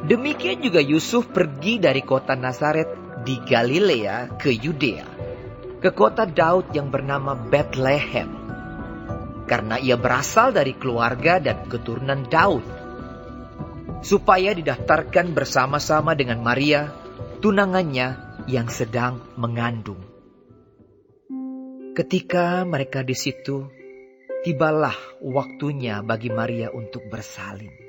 Demikian juga Yusuf pergi dari kota Nazaret di Galilea ke Yudea, ke kota Daud yang bernama Bethlehem, karena ia berasal dari keluarga dan keturunan Daud, supaya didaftarkan bersama-sama dengan Maria, tunangannya yang sedang mengandung. Ketika mereka di situ, tibalah waktunya bagi Maria untuk bersalin.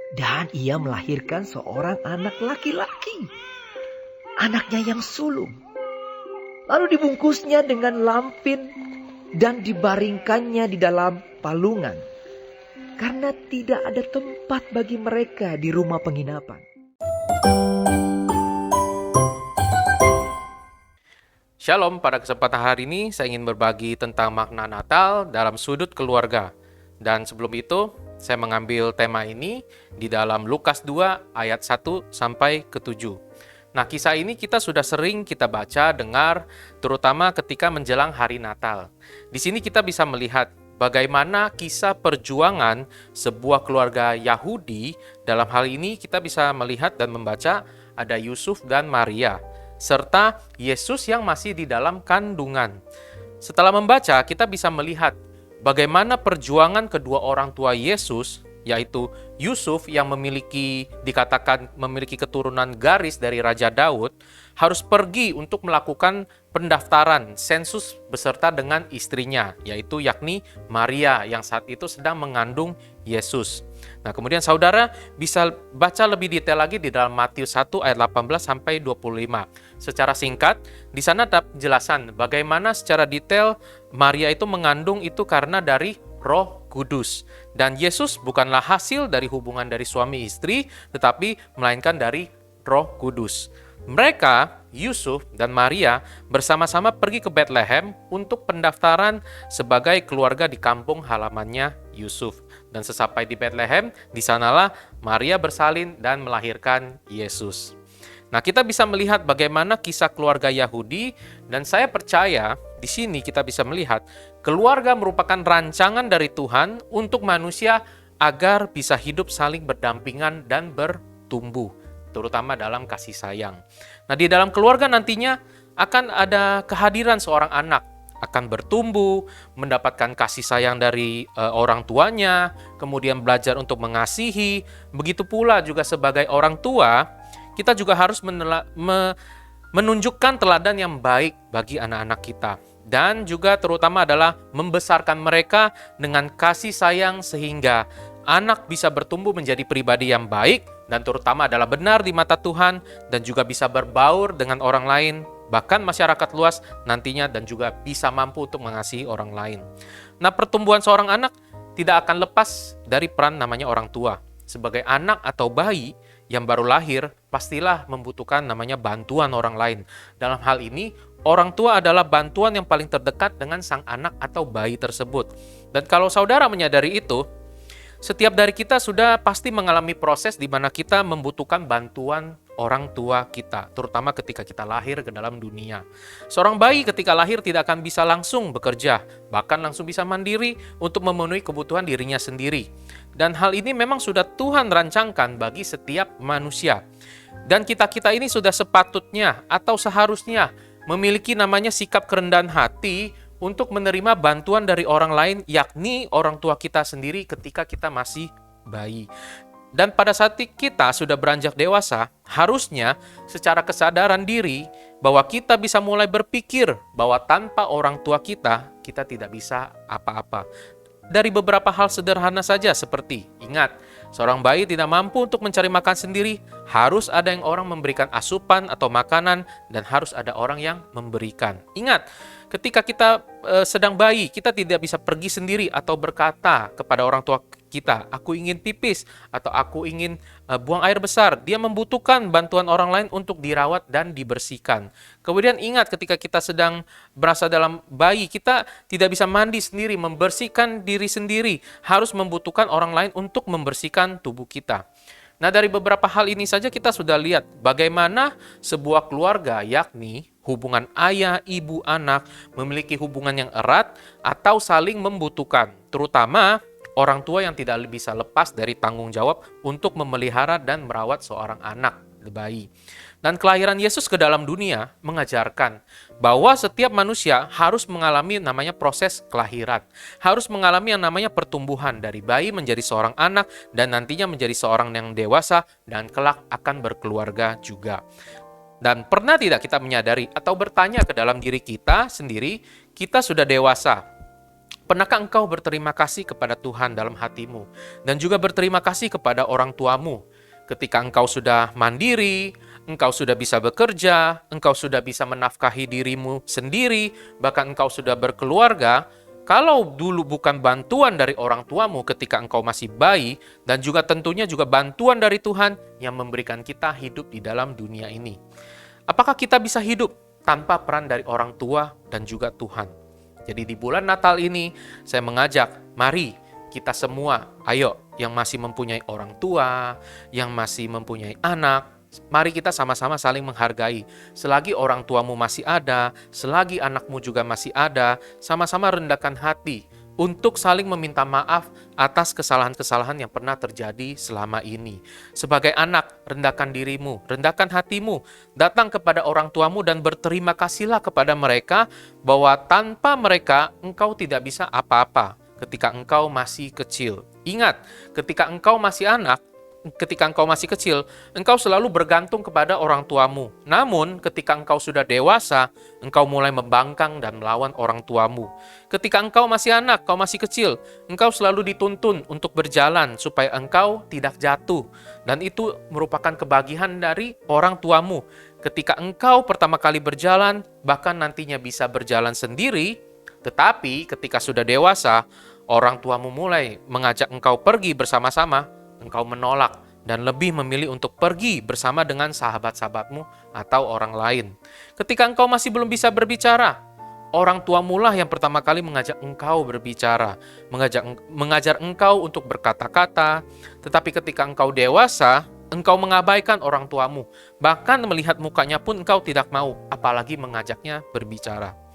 Dan ia melahirkan seorang anak laki-laki, anaknya yang sulung. Lalu dibungkusnya dengan lampin dan dibaringkannya di dalam palungan, karena tidak ada tempat bagi mereka di rumah penginapan. Shalom, pada kesempatan hari ini saya ingin berbagi tentang makna Natal dalam sudut keluarga. Dan sebelum itu, saya mengambil tema ini di dalam Lukas 2 ayat 1 sampai ke 7. Nah, kisah ini kita sudah sering kita baca, dengar, terutama ketika menjelang hari Natal. Di sini kita bisa melihat bagaimana kisah perjuangan sebuah keluarga Yahudi. Dalam hal ini kita bisa melihat dan membaca ada Yusuf dan Maria, serta Yesus yang masih di dalam kandungan. Setelah membaca, kita bisa melihat bagaimana perjuangan kedua orang tua Yesus, yaitu Yusuf yang dikatakan memiliki keturunan garis dari Raja Daud, harus pergi untuk melakukan pendaftaran sensus beserta dengan istrinya, yakni Maria yang saat itu sedang mengandung Yesus. Nah, kemudian saudara bisa baca lebih detail lagi di dalam Matius 1 ayat 18 sampai 25. Secara singkat, di sana ada penjelasan bagaimana secara detail Maria itu mengandung itu karena dari Roh Kudus. Dan Yesus bukanlah hasil dari hubungan dari suami istri, tetapi melainkan dari Roh Kudus. Mereka, Yusuf dan Maria, bersama-sama pergi ke Bethlehem untuk pendaftaran sebagai keluarga di kampung halamannya Yusuf. Dan sesampai di Bethlehem, di sanalah Maria bersalin dan melahirkan Yesus. Nah, kita bisa melihat bagaimana kisah keluarga Yahudi, dan saya percaya di sini kita bisa melihat keluarga merupakan rancangan dari Tuhan untuk manusia agar bisa hidup saling berdampingan dan bertumbuh, terutama dalam kasih sayang. Nah, di dalam keluarga nantinya akan ada kehadiran seorang anak, akan bertumbuh, mendapatkan kasih sayang dari orang tuanya, kemudian belajar untuk mengasihi. Begitu pula juga sebagai orang tua, kita juga harus menunjukkan teladan yang baik bagi anak-anak kita. Dan juga terutama adalah membesarkan mereka dengan kasih sayang sehingga anak bisa bertumbuh menjadi pribadi yang baik dan terutama adalah benar di mata Tuhan dan juga bisa berbaur dengan orang lain, bahkan masyarakat luas nantinya, dan juga bisa mampu untuk mengasihi orang lain. Nah, pertumbuhan seorang anak tidak akan lepas dari peran namanya orang tua. Sebagai anak atau bayi yang baru lahir, pastilah membutuhkan namanya bantuan orang lain. Dalam hal ini, orang tua adalah bantuan yang paling terdekat dengan sang anak atau bayi tersebut. Dan kalau saudara menyadari itu, setiap dari kita sudah pasti mengalami proses di mana kita membutuhkan bantuan orang tua kita, terutama ketika kita lahir ke dalam dunia. Seorang bayi ketika lahir tidak akan bisa langsung bekerja, bahkan langsung bisa mandiri untuk memenuhi kebutuhan dirinya sendiri. Dan hal ini memang sudah Tuhan rancangkan bagi setiap manusia. Dan kita-kita ini sudah sepatutnya atau seharusnya memiliki namanya sikap kerendahan hati untuk menerima bantuan dari orang lain, yakni orang tua kita sendiri ketika kita masih bayi. Dan pada saat kita sudah beranjak dewasa, harusnya secara kesadaran diri bahwa kita bisa mulai berpikir bahwa tanpa orang tua kita tidak bisa apa-apa. Dari beberapa hal sederhana saja seperti, ingat, seorang bayi tidak mampu untuk mencari makan sendiri, harus ada yang orang memberikan asupan atau makanan, dan harus ada orang yang memberikan. Ingat, ketika kita sedang bayi, kita tidak bisa pergi sendiri atau berkata kepada orang tua kita, aku ingin pipis atau aku ingin buang air besar. Dia membutuhkan bantuan orang lain untuk dirawat dan dibersihkan. Kemudian ingat, ketika kita sedang berasa dalam bayi, kita tidak bisa mandi sendiri, membersihkan diri sendiri, harus membutuhkan orang lain untuk membersihkan tubuh kita. Nah, dari beberapa hal ini saja kita sudah lihat bagaimana sebuah keluarga, yakni hubungan ayah, ibu, anak, memiliki hubungan yang erat atau saling membutuhkan, terutama orang tua yang tidak bisa lepas dari tanggung jawab untuk memelihara dan merawat seorang anak, bayi. Dan kelahiran Yesus ke dalam dunia mengajarkan bahwa setiap manusia harus mengalami namanya proses kelahiran. Harus mengalami yang namanya pertumbuhan dari bayi menjadi seorang anak dan nantinya menjadi seorang yang dewasa dan kelak akan berkeluarga juga. Dan pernah tidak kita menyadari atau bertanya ke dalam diri kita sendiri, kita sudah dewasa. Pernahkah engkau berterima kasih kepada Tuhan dalam hatimu dan juga berterima kasih kepada orang tuamu ketika engkau sudah mandiri, engkau sudah bisa bekerja, engkau sudah bisa menafkahi dirimu sendiri, bahkan engkau sudah berkeluarga? Kalau dulu bukan bantuan dari orang tuamu ketika engkau masih bayi, dan juga tentunya juga bantuan dari Tuhan yang memberikan kita hidup di dalam dunia ini. Apakah kita bisa hidup tanpa peran dari orang tua dan juga Tuhan? Jadi di bulan Natal ini, saya mengajak, mari kita semua, ayo yang masih mempunyai orang tua, yang masih mempunyai anak, mari kita sama-sama saling menghargai. Selagi orang tuamu masih ada, selagi anakmu juga masih ada, sama-sama rendahkan hati untuk saling meminta maaf atas kesalahan-kesalahan yang pernah terjadi selama ini. Sebagai anak, rendahkan dirimu, rendahkan hatimu, datang kepada orang tuamu dan berterima kasihlah kepada mereka bahwa tanpa mereka engkau tidak bisa apa-apa ketika engkau masih kecil. Ingat, ketika engkau masih anak, ketika engkau masih kecil, engkau selalu bergantung kepada orang tuamu. Namun, ketika engkau sudah dewasa, engkau mulai membangkang dan melawan orang tuamu. Ketika engkau masih anak, engkau masih kecil, engkau selalu dituntun untuk berjalan supaya engkau tidak jatuh. Dan itu merupakan kebahagiaan dari orang tuamu. Ketika engkau pertama kali berjalan, bahkan nantinya bisa berjalan sendiri, tetapi ketika sudah dewasa, orang tuamu mulai mengajak engkau pergi bersama-sama, engkau menolak dan lebih memilih untuk pergi bersama dengan sahabat-sahabatmu atau orang lain. Ketika engkau masih belum bisa berbicara, orang tuamu lah yang pertama kali mengajak engkau berbicara, mengajar engkau untuk berkata-kata. Tetapi ketika engkau dewasa, engkau mengabaikan orang tuamu. Bahkan melihat mukanya pun engkau tidak mau, apalagi mengajaknya berbicara.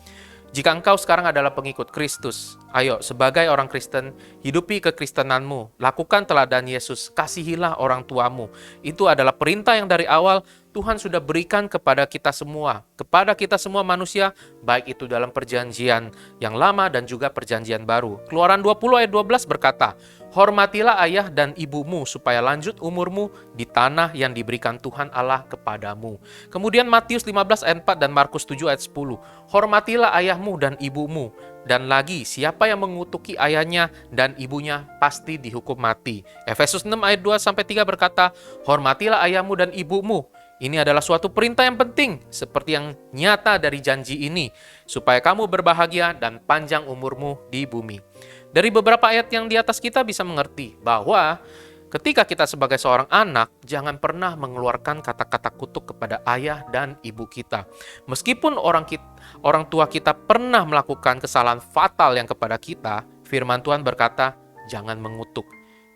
Jika engkau sekarang adalah pengikut Kristus, ayo sebagai orang Kristen, hidupi kekristenanmu, lakukan teladan Yesus, kasihilah orang tuamu. Itu adalah perintah yang dari awal Tuhan sudah berikan kepada kita semua manusia, baik itu dalam perjanjian yang lama dan juga perjanjian baru. Keluaran 20 ayat 12 berkata, hormatilah ayah dan ibumu supaya lanjut umurmu di tanah yang diberikan Tuhan Allah kepadamu. Kemudian Matius 15 ayat 4 dan Markus 7 ayat 10. Hormatilah ayahmu dan ibumu. Dan lagi, siapa yang mengutuki ayahnya dan ibunya pasti dihukum mati. Efesus 6 ayat 2-3 berkata, hormatilah ayahmu dan ibumu. Ini adalah suatu perintah yang penting, seperti yang nyata dari janji ini, supaya kamu berbahagia dan panjang umurmu di bumi. Dari beberapa ayat yang di atas kita bisa mengerti bahwa ketika kita sebagai seorang anak, jangan pernah mengeluarkan kata-kata kutuk kepada ayah dan ibu kita. Meskipun orang tua kita pernah melakukan kesalahan fatal yang kepada kita, firman Tuhan berkata, jangan mengutuk.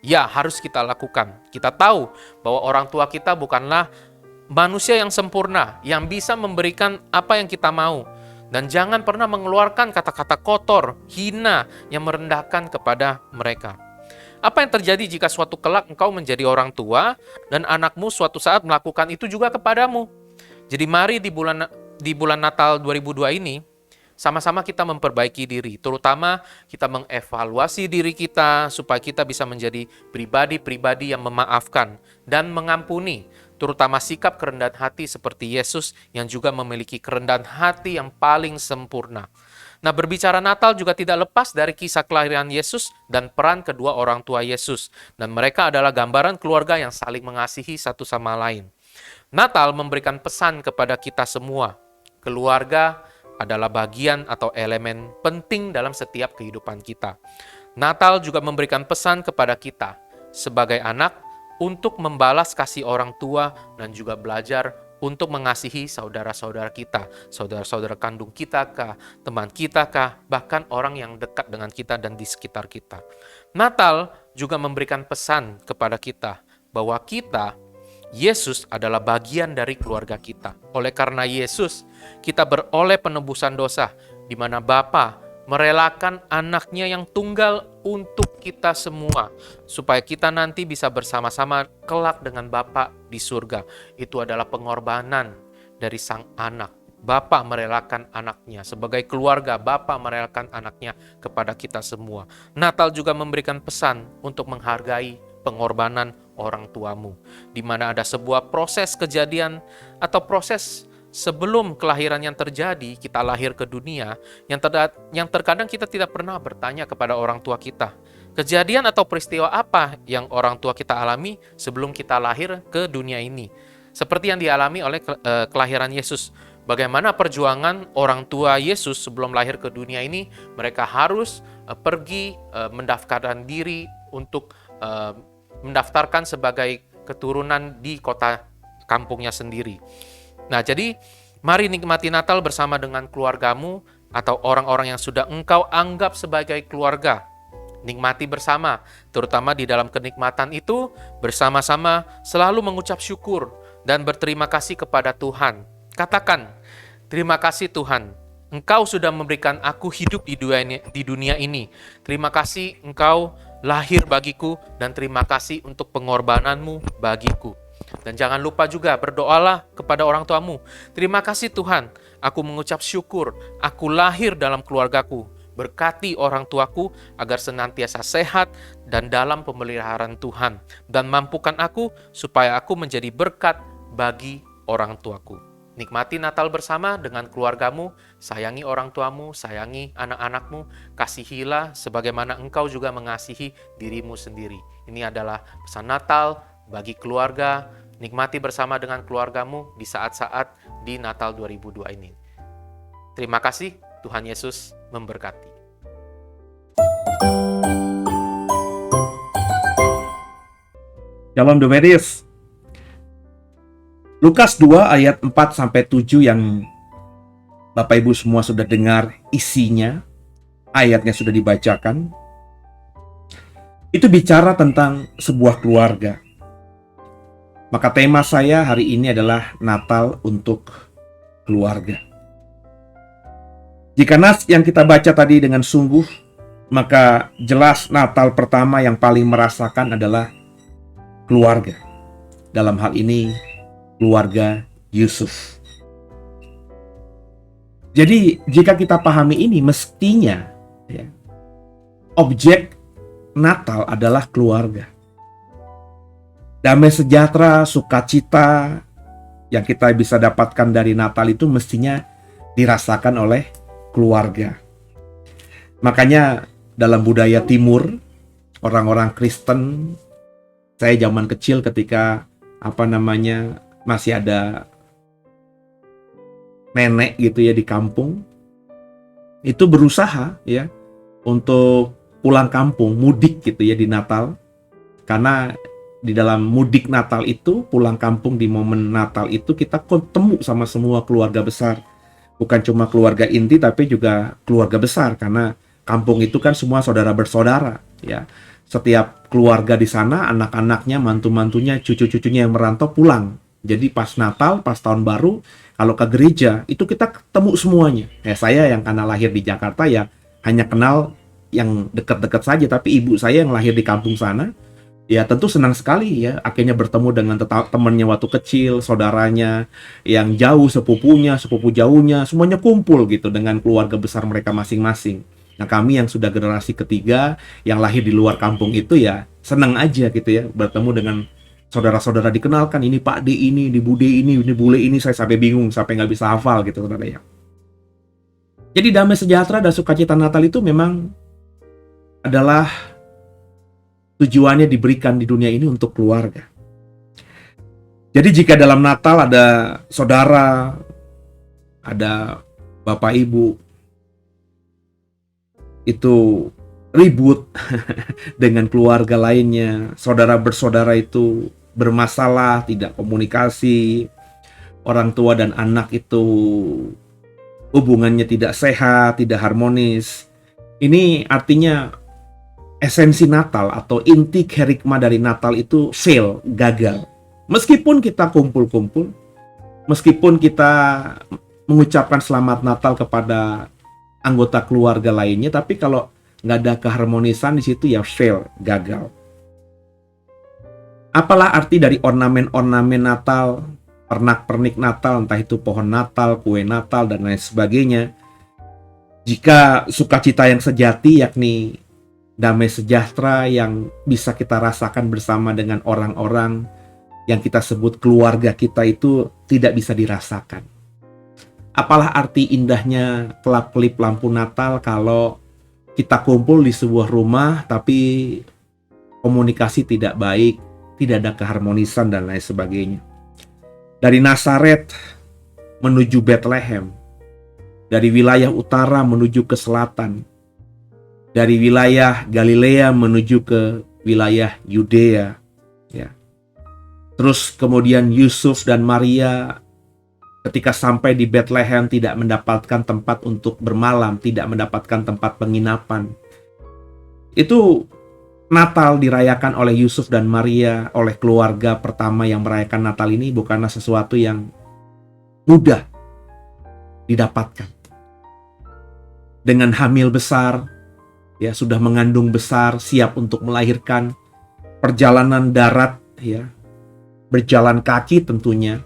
Ya, harus kita lakukan. Kita tahu bahwa orang tua kita bukanlah manusia yang sempurna, yang bisa memberikan apa yang kita mau. Dan jangan pernah mengeluarkan kata-kata kotor, hina, yang merendahkan kepada mereka. Apa yang terjadi jika suatu kelak engkau menjadi orang tua dan anakmu suatu saat melakukan itu juga kepadamu? Jadi mari di bulan Natal 2002 ini, sama-sama kita memperbaiki diri, terutama kita mengevaluasi diri kita supaya kita bisa menjadi pribadi-pribadi yang memaafkan dan mengampuni, terutama sikap kerendahan hati seperti Yesus yang juga memiliki kerendahan hati yang paling sempurna. Nah, berbicara Natal juga tidak lepas dari kisah kelahiran Yesus dan peran kedua orang tua Yesus. Dan mereka adalah gambaran keluarga yang saling mengasihi satu sama lain. Natal memberikan pesan kepada kita semua. Keluarga adalah bagian atau elemen penting dalam setiap kehidupan kita. Natal juga memberikan pesan kepada kita sebagai anak untuk membalas kasih orang tua dan juga belajar untuk mengasihi saudara-saudara kita, saudara-saudara kandung kita kah, teman kita kah, bahkan orang yang dekat dengan kita dan di sekitar kita. Natal juga memberikan pesan kepada kita bahwa Yesus adalah bagian dari keluarga kita. Oleh karena Yesus, kita beroleh penebusan dosa, di mana Bapa merelakan anaknya yang tunggal untuk kita semua, supaya kita nanti bisa bersama-sama kelak dengan Bapa di surga. Itu adalah pengorbanan dari sang anak. Bapa merelakan anaknya. Sebagai keluarga, Bapa merelakan anaknya kepada kita semua. Natal juga memberikan pesan untuk menghargai pengorbanan orang tuamu, di mana ada sebuah proses kejadian atau proses sebelum kelahiran yang terjadi, kita lahir ke dunia, yang terkadang kita tidak pernah bertanya kepada orang tua kita. Kejadian atau peristiwa apa yang orang tua kita alami sebelum kita lahir ke dunia ini? Seperti yang dialami oleh kelahiran Yesus. Bagaimana perjuangan orang tua Yesus sebelum lahir ke dunia ini? Mereka harus pergi mendaftarkan diri untuk mendaftarkan sebagai keturunan di kota kampungnya sendiri. Nah, jadi mari nikmati Natal bersama dengan keluargamu atau orang-orang yang sudah engkau anggap sebagai keluarga. Nikmati bersama, terutama di dalam kenikmatan itu, bersama-sama selalu mengucap syukur dan berterima kasih kepada Tuhan. Katakan, terima kasih Tuhan, Engkau sudah memberikan aku hidup di dunia ini. Terima kasih Engkau lahir bagiku dan terima kasih untuk pengorbananmu bagiku. Dan jangan lupa juga berdoalah kepada orang tuamu. Terima kasih Tuhan, aku mengucap syukur, aku lahir dalam keluargaku. Berkati orang tuaku agar senantiasa sehat dan dalam pemeliharaan Tuhan. Dan mampukan aku supaya aku menjadi berkat bagi orang tuaku. Nikmati Natal bersama dengan keluargamu, sayangi orang tuamu, sayangi anak-anakmu, kasihilah sebagaimana engkau juga mengasihi dirimu sendiri. Ini adalah pesan Natal bagi keluarga. Nikmati bersama dengan keluargamu di saat-saat di Natal 2002 ini. Terima kasih, Tuhan Yesus memberkati. Shalom Domeris. Lukas 2 ayat 4-7 yang Bapak Ibu semua sudah dengar isinya, ayatnya sudah dibacakan. Itu bicara tentang sebuah keluarga. Maka tema saya hari ini adalah Natal untuk keluarga. Jika nas yang kita baca tadi dengan sungguh, maka jelas Natal pertama yang paling merasakan adalah keluarga. Dalam hal ini, keluarga Yusuf. Jadi, jika kita pahami ini, mestinya objek Natal adalah keluarga. Damai sejahtera, sukacita yang kita bisa dapatkan dari Natal itu mestinya dirasakan oleh keluarga. Makanya dalam budaya timur, orang-orang Kristen, saya zaman kecil ketika masih ada nenek gitu ya di kampung, itu berusaha ya untuk pulang kampung, mudik gitu ya di Natal. Karena di dalam mudik Natal itu, pulang kampung di momen Natal itu, kita ketemu sama semua keluarga besar. Bukan cuma keluarga inti, tapi juga keluarga besar. Karena kampung itu kan semua saudara bersaudara. Ya, setiap keluarga di sana, anak-anaknya, mantu-mantunya, cucu-cucunya yang merantau pulang. Jadi pas Natal, pas Tahun Baru, kalau ke gereja, itu kita ketemu semuanya. Saya yang karena lahir di Jakarta ya hanya kenal yang dekat-dekat saja. Tapi ibu saya yang lahir di kampung sana, ya tentu senang sekali ya akhirnya bertemu dengan temannya waktu kecil, saudaranya yang jauh, sepupunya, sepupu jauhnya, semuanya kumpul gitu dengan keluarga besar mereka masing-masing. Nah, kami yang sudah generasi ketiga yang lahir di luar kampung itu ya senang aja gitu ya bertemu dengan saudara-saudara, dikenalkan, ini Pak D ini Bude ini Bule ini, saya sampai bingung, sampai nggak bisa hafal gitu saudara ya. Jadi damai sejahtera dan sukacita Natal itu memang adalah tujuannya diberikan di dunia ini untuk keluarga. Jadi jika dalam Natal ada saudara, ada bapak ibu itu ribut dengan keluarga lainnya, saudara bersaudara itu bermasalah, tidak komunikasi, orang tua dan anak itu hubungannya tidak sehat, tidak harmonis. Ini artinya esensi Natal atau inti kerigma dari Natal itu fail, gagal. Meskipun kita kumpul-kumpul, meskipun kita mengucapkan selamat Natal kepada anggota keluarga lainnya, tapi kalau nggak ada keharmonisan di situ ya fail, gagal. Apalah arti dari ornamen-ornamen Natal, pernak-pernik Natal, entah itu pohon Natal, kue Natal, dan lain sebagainya, jika sukacita yang sejati, yakni damai sejahtera yang bisa kita rasakan bersama dengan orang-orang yang kita sebut keluarga kita itu tidak bisa dirasakan. Apalah arti indahnya kelap-kelip lampu Natal kalau kita kumpul di sebuah rumah tapi komunikasi tidak baik, tidak ada keharmonisan dan lain sebagainya. Dari Nazaret menuju Bethlehem, dari wilayah utara menuju ke selatan, dari wilayah Galilea menuju ke wilayah Yudea, ya. Terus kemudian Yusuf dan Maria ketika sampai di Bethlehem tidak mendapatkan tempat untuk bermalam, tidak mendapatkan tempat penginapan. Itu Natal dirayakan oleh Yusuf dan Maria, oleh keluarga pertama yang merayakan Natal ini bukanlah sesuatu yang mudah didapatkan. Dengan hamil besar, ya sudah mengandung besar, siap untuk melahirkan, perjalanan darat, ya, berjalan kaki tentunya.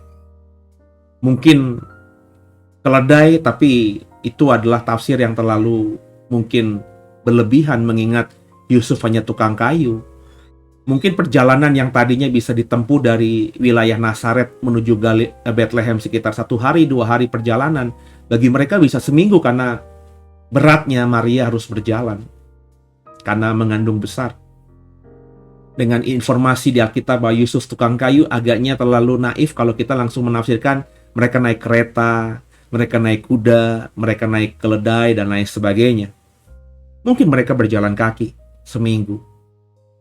Mungkin keledai, tapi itu adalah tafsir yang terlalu mungkin berlebihan mengingat Yusuf hanya tukang kayu. Mungkin perjalanan yang tadinya bisa ditempuh dari wilayah Nazaret menuju Bethlehem sekitar 1 hari, 2 hari perjalanan, bagi mereka bisa seminggu karena beratnya Maria harus berjalan karena mengandung besar. Dengan informasi di Alkitab bahwa Yusuf tukang kayu, agaknya terlalu naif kalau kita langsung menafsirkan mereka naik kereta, mereka naik kuda, mereka naik keledai, dan lain sebagainya. Mungkin mereka berjalan kaki seminggu.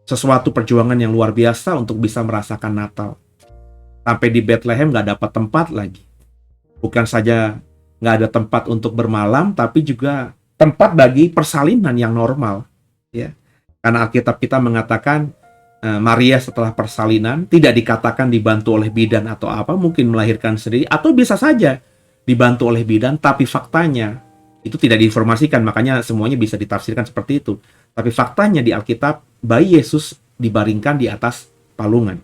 Sesuatu perjuangan yang luar biasa untuk bisa merasakan Natal. Sampai di Bethlehem gak dapat tempat lagi. Bukan saja gak ada tempat untuk bermalam, tapi juga tempat bagi persalinan yang normal. Ya. Karena Alkitab kita mengatakan Maria setelah persalinan tidak dikatakan dibantu oleh bidan atau apa, mungkin melahirkan sendiri, atau bisa saja dibantu oleh bidan, tapi faktanya itu tidak diinformasikan, makanya semuanya bisa ditafsirkan seperti itu. Tapi faktanya di Alkitab, bayi Yesus dibaringkan di atas palungan.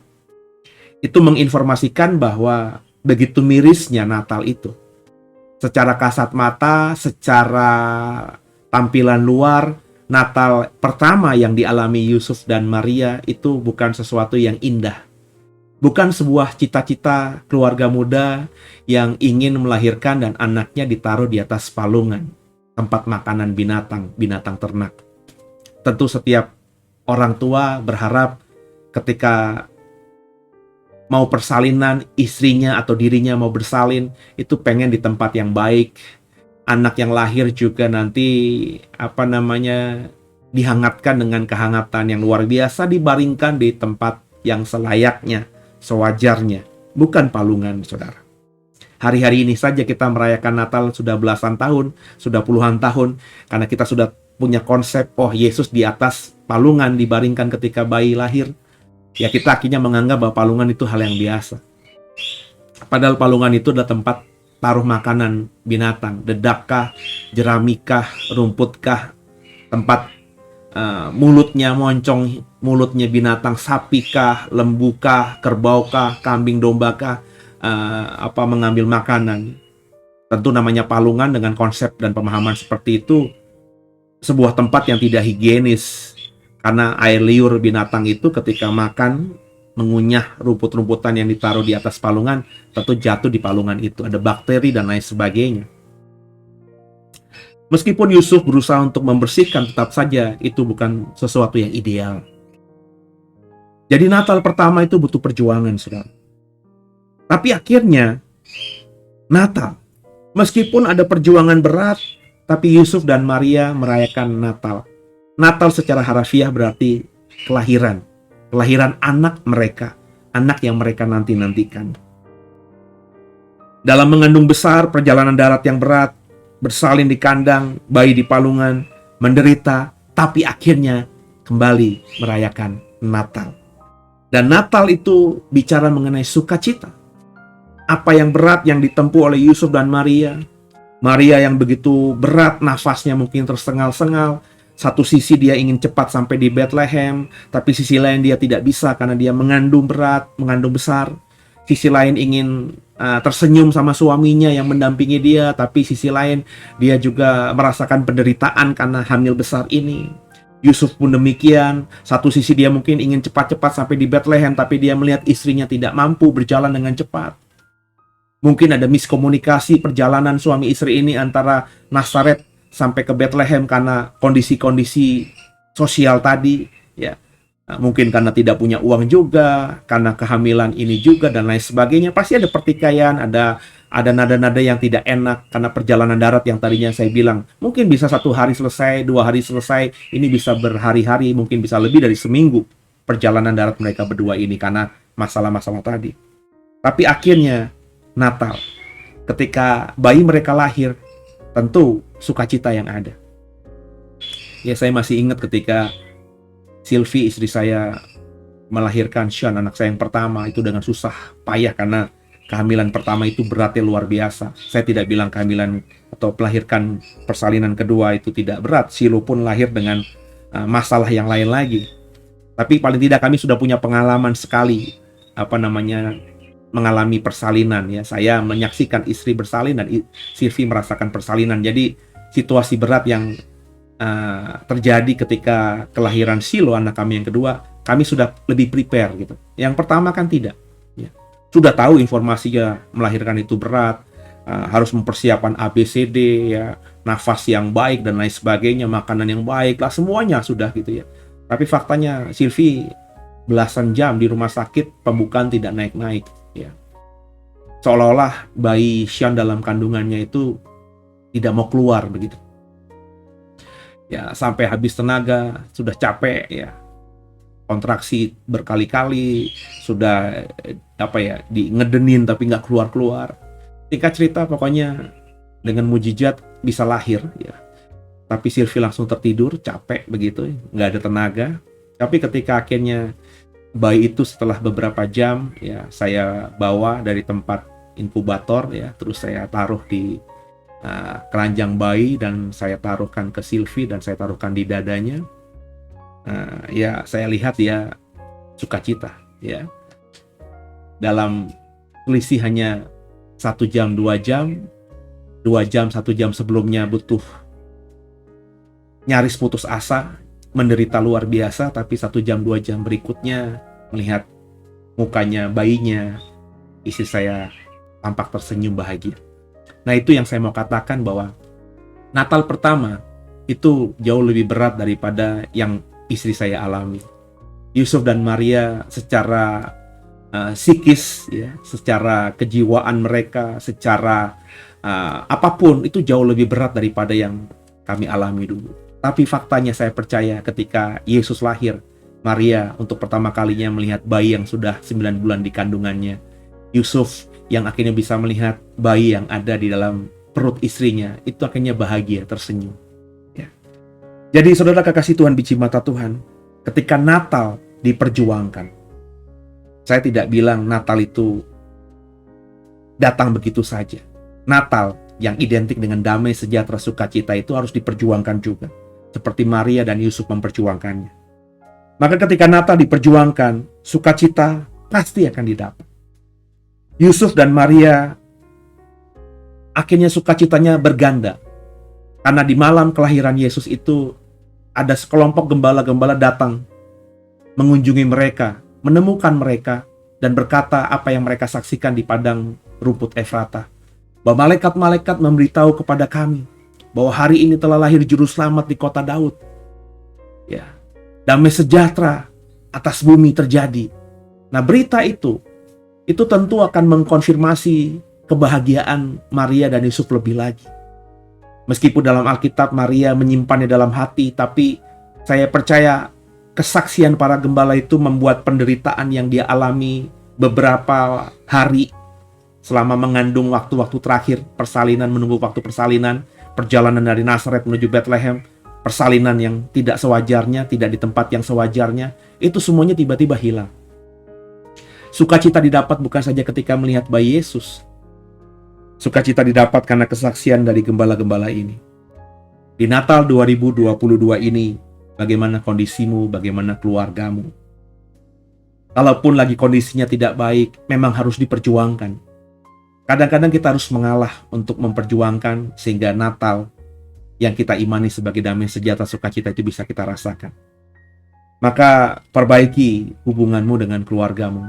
Itu menginformasikan bahwa begitu mirisnya Natal itu. Secara kasat mata, secara tampilan luar, Natal pertama yang dialami Yusuf dan Maria itu bukan sesuatu yang indah. Bukan sebuah cita-cita keluarga muda yang ingin melahirkan dan anaknya ditaruh di atas palungan, tempat makanan binatang ternak. Tentu setiap orang tua berharap ketika mau persalinan, istrinya atau dirinya mau bersalin, itu pengen di tempat yang baik. Anak yang lahir juga nanti dihangatkan dengan kehangatan yang luar biasa, dibaringkan di tempat yang selayaknya, sewajarnya, bukan palungan, saudara. Hari-hari ini saja kita merayakan Natal sudah belasan tahun, sudah puluhan tahun, karena kita sudah punya konsep, oh Yesus di atas palungan dibaringkan ketika bayi lahir. Ya kita akhirnya menganggap bahwa palungan itu hal yang biasa. Padahal palungan itu adalah tempat taruh makanan binatang, dedakkah, jeramikah, rumputkah, tempat mulutnya moncong, mulutnya binatang, sapikah, lembukah, kerbaukah, kambing dombakah, mengambil makanan. Tentu namanya palungan dengan konsep dan pemahaman seperti itu sebuah tempat yang tidak higienis, karena air liur binatang itu ketika makan mengunyah rumput-rumputan yang ditaruh di atas palungan, tentu jatuh di palungan itu, ada bakteri dan lain sebagainya. Meskipun Yusuf berusaha untuk membersihkan, tetap saja itu bukan sesuatu yang ideal. Jadi Natal pertama itu butuh perjuangan, saudara. Tapi akhirnya Natal Meskipun ada perjuangan berat, tapi Yusuf dan Maria merayakan Natal. Natal secara harafiah berarti kelahiran. Kelahiran anak mereka, anak yang mereka nanti-nantikan. Dalam mengandung besar, perjalanan darat yang berat, bersalin di kandang, bayi di palungan, menderita, tapi akhirnya kembali merayakan Natal. Dan Natal itu bicara mengenai sukacita. Apa yang berat yang ditempuh oleh Yusuf dan Maria. Maria yang begitu berat, nafasnya mungkin tersengal-sengal. Satu sisi dia ingin cepat sampai di Bethlehem, tapi sisi lain dia tidak bisa karena dia mengandung berat, mengandung besar. Sisi lain ingin tersenyum sama suaminya yang mendampingi dia, tapi sisi lain dia juga merasakan penderitaan karena hamil besar ini. Yusuf pun demikian. Satu sisi dia mungkin ingin cepat-cepat sampai di Bethlehem, tapi dia melihat istrinya tidak mampu berjalan dengan cepat. Mungkin ada miskomunikasi perjalanan suami istri ini antara Nazaret sampai ke Bethlehem karena kondisi-kondisi sosial tadi, ya. Mungkin karena tidak punya uang juga, karena kehamilan ini juga dan lain sebagainya. Pasti ada pertikaian, ada nada-nada yang tidak enak karena perjalanan darat yang tadinya saya bilang mungkin bisa 1 hari selesai, 2 hari selesai, ini bisa berhari-hari, mungkin bisa lebih dari seminggu perjalanan darat mereka berdua ini karena masalah-masalah tadi. Tapi akhirnya Natal, ketika bayi mereka lahir, tentu sukacita yang ada. Ya, saya masih ingat ketika Sylvie, istri saya, melahirkan Sean, anak saya yang pertama, itu dengan susah payah karena kehamilan pertama itu beratnya luar biasa. Saya tidak bilang kehamilan atau melahirkan persalinan kedua itu tidak berat. Shiloh pun lahir dengan masalah yang lain lagi. Tapi paling tidak kami sudah punya pengalaman sekali, mengalami persalinan, ya. Saya menyaksikan istri bersalin dan Sylvie merasakan persalinan. Jadi situasi berat yang terjadi ketika kelahiran Shiloh, anak kami yang kedua, kami sudah lebih prepare gitu. Yang pertama kan tidak, ya. Sudah tahu informasinya melahirkan itu berat, harus mempersiapkan ABCD, ya, nafas yang baik dan lain sebagainya, makanan yang baik lah, semuanya sudah gitu, ya. Tapi faktanya Sylvie belasan jam di rumah sakit, pembukaan tidak naik-naik, ya. Seolah-olah bayi Sean dalam kandungannya itu tidak mau keluar begitu. Ya, sampai habis tenaga, sudah capek, ya. Kontraksi berkali-kali, sudah ngedenin tapi nggak keluar-keluar. Singkat cerita, pokoknya dengan mujizat bisa lahir, ya. Tapi Sylvie langsung tertidur, capek begitu, nggak ada tenaga. Tapi ketika akhirnya bayi itu setelah beberapa jam, ya, saya bawa dari tempat inkubator, ya, terus saya taruh di keranjang bayi dan saya taruhkan ke Sylvie dan saya taruhkan di dadanya. Ya, saya lihat dia sukacita, ya. Dalam selisih hanya 1 jam, 2 jam, 2 jam, 1 jam sebelumnya butuh nyaris putus asa, menderita luar biasa, tapi 1 jam, 2 jam berikutnya melihat mukanya bayinya, istri saya tampak tersenyum bahagia. Nah, itu yang saya mau katakan, bahwa Natal pertama itu jauh lebih berat daripada yang istri saya alami. Yusuf dan Maria secara psikis, ya, secara kejiwaan mereka, secara apapun itu jauh lebih berat daripada yang kami alami dulu. Tapi faktanya saya percaya ketika Yesus lahir, Maria untuk pertama kalinya melihat bayi yang sudah 9 bulan di kandungannya. Yusuf yang akhirnya bisa melihat bayi yang ada di dalam perut istrinya, itu akhirnya bahagia, tersenyum, ya. Jadi saudara kekasih Tuhan, biji mata Tuhan, ketika Natal diperjuangkan, saya tidak bilang Natal itu datang begitu saja. Natal yang identik dengan damai, sejahtera, sukacita itu harus diperjuangkan juga, seperti Maria dan Yusuf memperjuangkannya. Maka ketika Natal diperjuangkan, sukacita pasti akan didapat. Yusuf dan Maria akhirnya sukacitanya berganda. Karena di malam kelahiran Yesus itu ada sekelompok gembala-gembala datang mengunjungi mereka, menemukan mereka, dan berkata apa yang mereka saksikan di padang rumput Efrata. Bahwa malaikat-malaikat memberitahu kepada kami bahwa hari ini telah lahir juru selamat di kota Daud. Ya, damai sejahtera atas bumi terjadi. Nah, berita itu tentu akan mengkonfirmasi kebahagiaan Maria dan Yusuf lebih lagi. Meskipun dalam Alkitab Maria menyimpannya dalam hati, tapi saya percaya kesaksian para gembala itu membuat penderitaan yang dia alami beberapa hari selama mengandung waktu-waktu terakhir persalinan, menunggu waktu persalinan, perjalanan dari Nazaret menuju Bethlehem, persalinan yang tidak sewajarnya, tidak di tempat yang sewajarnya, itu semuanya tiba-tiba hilang. Sukacita didapat bukan saja ketika melihat bayi Yesus. Sukacita didapat karena kesaksian dari gembala-gembala ini. Di Natal 2022 ini, bagaimana kondisimu, bagaimana keluargamu? Kalaupun lagi kondisinya tidak baik, memang harus diperjuangkan. Kadang-kadang kita harus mengalah untuk memperjuangkan sehingga Natal yang kita imani sebagai damai sejahtera sukacita itu bisa kita rasakan. Maka perbaiki hubunganmu dengan keluargamu,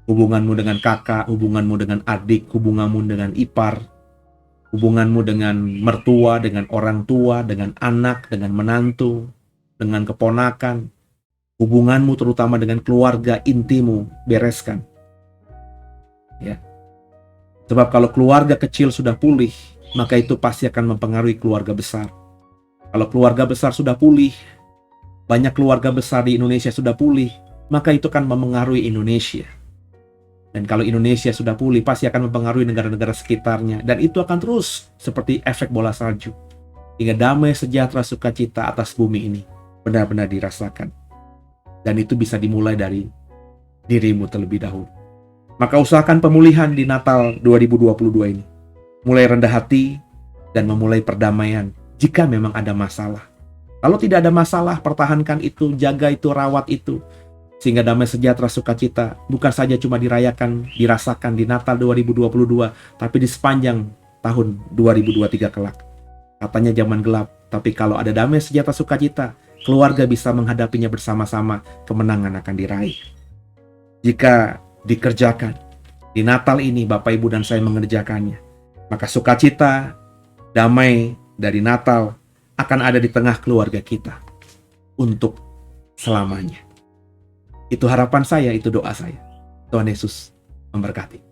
hubunganmu dengan kakak, hubunganmu dengan adik, hubunganmu dengan ipar, hubunganmu dengan mertua, dengan orang tua, dengan anak, dengan menantu, dengan keponakan, hubunganmu terutama dengan keluarga intimu, bereskan. Ya. Sebab kalau keluarga kecil sudah pulih, maka itu pasti akan mempengaruhi keluarga besar. Kalau keluarga besar sudah pulih, banyak keluarga besar di Indonesia sudah pulih, maka itu akan mempengaruhi Indonesia. Dan kalau Indonesia sudah pulih, pasti akan mempengaruhi negara-negara sekitarnya. Dan itu akan terus seperti efek bola salju. Hingga damai sejahtera sukacita atas bumi ini benar-benar dirasakan. Dan itu bisa dimulai dari dirimu terlebih dahulu. Maka usahakan pemulihan di Natal 2022 ini. Mulai rendah hati dan memulai perdamaian jika memang ada masalah. Kalau tidak ada masalah, pertahankan itu, jaga itu, rawat itu. Sehingga damai sejahtera sukacita bukan saja cuma dirasakan di Natal 2022, tapi di sepanjang tahun 2023 kelak. Katanya zaman gelap, tapi kalau ada damai sejahtera sukacita, keluarga bisa menghadapinya bersama-sama, kemenangan akan diraih. Jika dikerjakan, di Natal ini Bapak Ibu dan saya mengerjakannya, maka sukacita, damai dari Natal akan ada di tengah keluarga kita untuk selamanya. Itu harapan saya, itu doa saya. Tuhan Yesus memberkati.